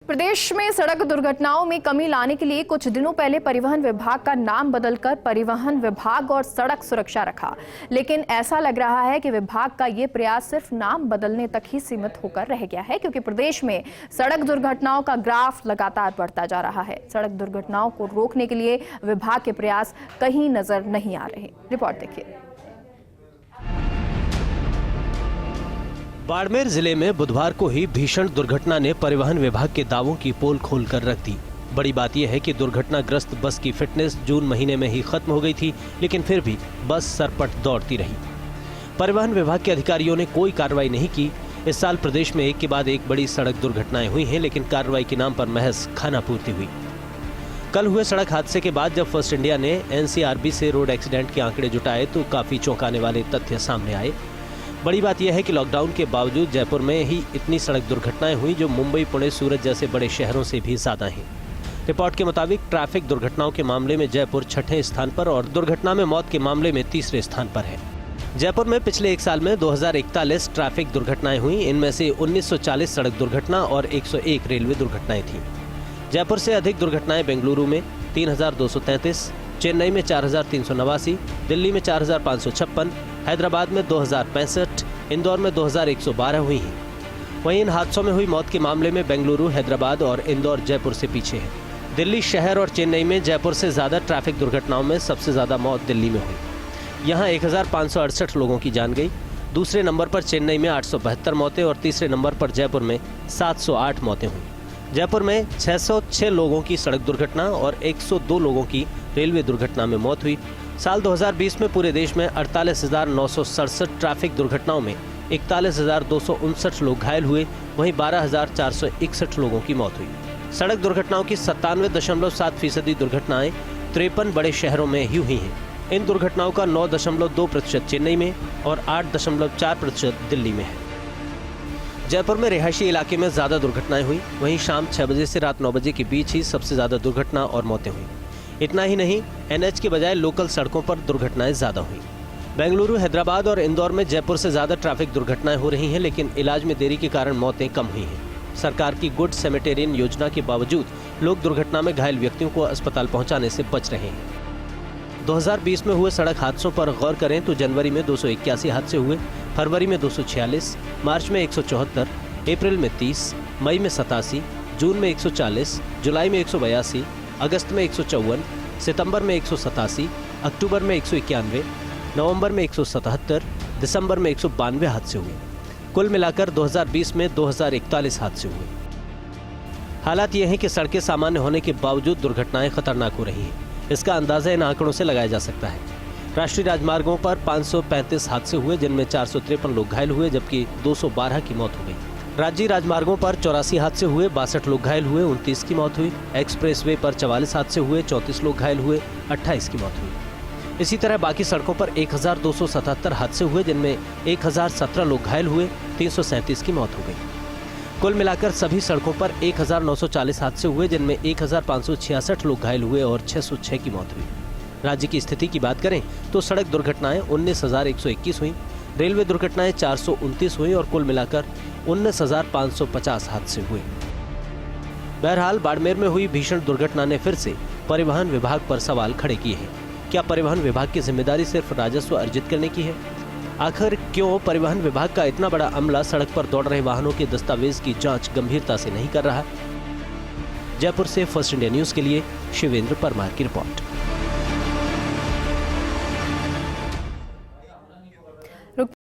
प्रदेश में सड़क दुर्घटनाओं में कमी लाने के लिए कुछ दिनों पहले परिवहन विभाग का नाम बदलकर परिवहन विभाग और सड़क सुरक्षा रखा, लेकिन ऐसा लग रहा है कि विभाग का ये प्रयास सिर्फ नाम बदलने तक ही सीमित होकर रह गया है, क्योंकि प्रदेश में सड़क दुर्घटनाओं का ग्राफ लगातार बढ़ता जा रहा है। सड़क दुर्घटनाओं को रोकने के लिए विभाग के प्रयास कहीं नजर नहीं आ रहे। रिपोर्ट देखिए। बाड़मेर जिले में बुधवार को ही भीषण दुर्घटना ने परिवहन विभाग के दावों की पोल खोलकर रख दी। बड़ी बात यह है कि दुर्घटनाग्रस्त बस की फिटनेस जून महीने में ही खत्म हो गई थी, लेकिन फिर भी बस सरपट दौड़ती रही। परिवहन विभाग के अधिकारियों ने कोई कार्रवाई नहीं की। इस साल प्रदेश में एक के बाद एक बड़ी सड़क दुर्घटनाएं हुई हैं, लेकिन कार्रवाई के नाम पर महज खानापूर्ति हुई। कल हुए सड़क हादसे के बाद जब फर्स्ट इंडिया ने NCRB से रोड एक्सीडेंट के आंकड़े जुटाए तो काफी चौंकाने वाले तथ्य सामने आए। बड़ी बात यह है कि लॉकडाउन के बावजूद जयपुर में ही इतनी सड़क दुर्घटनाएं हुई, जो मुंबई, पुणे, सूरत जैसे बड़े शहरों से भी ज्यादा हैं। रिपोर्ट के मुताबिक ट्रैफिक दुर्घटनाओं के मामले में जयपुर 6ठे स्थान पर और दुर्घटना में मौत के मामले में 3रे स्थान पर है। जयपुर में पिछले एक साल में 2041 ट्रैफिक दुर्घटनाएं हुई। इनमें से 1940 सड़क दुर्घटना और 101 रेलवे दुर्घटनाएं थी। जयपुर से अधिक दुर्घटनाएं बेंगलुरु में 3233, चेन्नई में 4389, दिल्ली में 4556, हैदराबाद में 2065, इंदौर में 2112 हुई हैं। वहीं इन हादसों में हुई मौत के मामले में बेंगलुरु, हैदराबाद और इंदौर जयपुर से पीछे है। दिल्ली शहर और चेन्नई में जयपुर से ज्यादा ट्रैफिक दुर्घटनाओं में सबसे ज्यादा मौत दिल्ली में हुई। यहाँ 1568 लोगों की जान गई। दूसरे नंबर पर चेन्नई में 872 मौतें और तीसरे नंबर पर जयपुर में 708 मौतें हुई। जयपुर में 606 लोगों की सड़क दुर्घटना और 102 लोगों की रेलवे दुर्घटना में मौत हुई। साल 2020 में पूरे देश में 48,967 ट्रैफिक दुर्घटनाओं में 41,259 लोग घायल हुए, वहीं 12,461 लोगों की मौत हुई। सड़क दुर्घटनाओं की 97.7% दुर्घटनाएं 53 बड़े शहरों में ही हुई हैं। इन दुर्घटनाओं का 9.2% चेन्नई में और 8.4% दिल्ली में है। जयपुर में रिहायशी इलाके में ज्यादा दुर्घटनाएं हुई, वहीं शाम 6 बजे से रात 9 बजे के बीच ही सबसे ज्यादा दुर्घटना और मौतें हुई। इतना ही नहीं, NH के बजाय लोकल सड़कों पर दुर्घटनाएं ज्यादा हुई। बेंगलुरु, हैदराबाद और इंदौर में जयपुर से ज्यादा ट्रैफिक दुर्घटनाएं हो रही हैं, लेकिन इलाज में देरी के कारण मौतें कम हुई हैं। सरकार की गुड सेमेटेरियन योजना के बावजूद लोग दुर्घटना में घायल व्यक्तियों को अस्पताल पहुंचाने से बच रहे हैं। 2020 में हुए सड़क हादसों पर गौर करें तो जनवरी में 281 हादसे हुए, फरवरी में 246, मार्च में 174, अप्रैल में 30, मई में 87, जून में 140, जुलाई में 182, अगस्त में 154, सितंबर में 187, अक्टूबर में 191, नवंबर में 177, दिसंबर में 192 हादसे हुए। कुल मिलाकर 2020 में 2041 हादसे हुए। हालात ये हैं कि सड़कें सामान्य होने के बावजूद दुर्घटनाएं खतरनाक हो रही हैं। इसका अंदाजा इन आंकड़ों से लगाया जा सकता है। राष्ट्रीय राजमार्गों पर 535 हादसे हुए, जिनमें 453 लोग घायल हुए, जबकि 212 की मौत हो गई। राज्य राजमार्गों पर 84 हादसे हुए, 62 लोग घायल हुए, 29 की मौत हुई। एक्सप्रेसवे पर 44 हादसे हुए, 34 लोग घायल हुए, 28 की मौत हुई। इसी तरह बाकी सड़कों पर 1277 हादसे हुए, जिनमें 1017 लोग घायल हुए, 337 की मौत हो गई। कुल मिलाकर सभी सड़कों पर 1940 हादसे हुए, जिनमें 1566 लोग घायल हुए और 606 की मौत हुई। राज्य की स्थिति की बात करें तो सड़क दुर्घटनाएं 19,121 हुई, रेलवे दुर्घटनाएं 429 हुई और कुल मिलाकर 19,550 हादसे हुए। बहरहाल बाड़मेर में हुई भीषण दुर्घटना ने फिर से परिवहन विभाग पर सवाल खड़े किए हैं। क्या परिवहन विभाग की जिम्मेदारी सिर्फ राजस्व अर्जित करने की है? आखिर क्यों परिवहन विभाग का इतना बड़ा अमला सड़क पर दौड़ रहे वाहनों के दस्तावेज की जांच गंभीरता से नहीं कर रहा? जयपुर से फर्स्ट इंडिया न्यूज के लिए शिवेंद्र परमार की रिपोर्ट।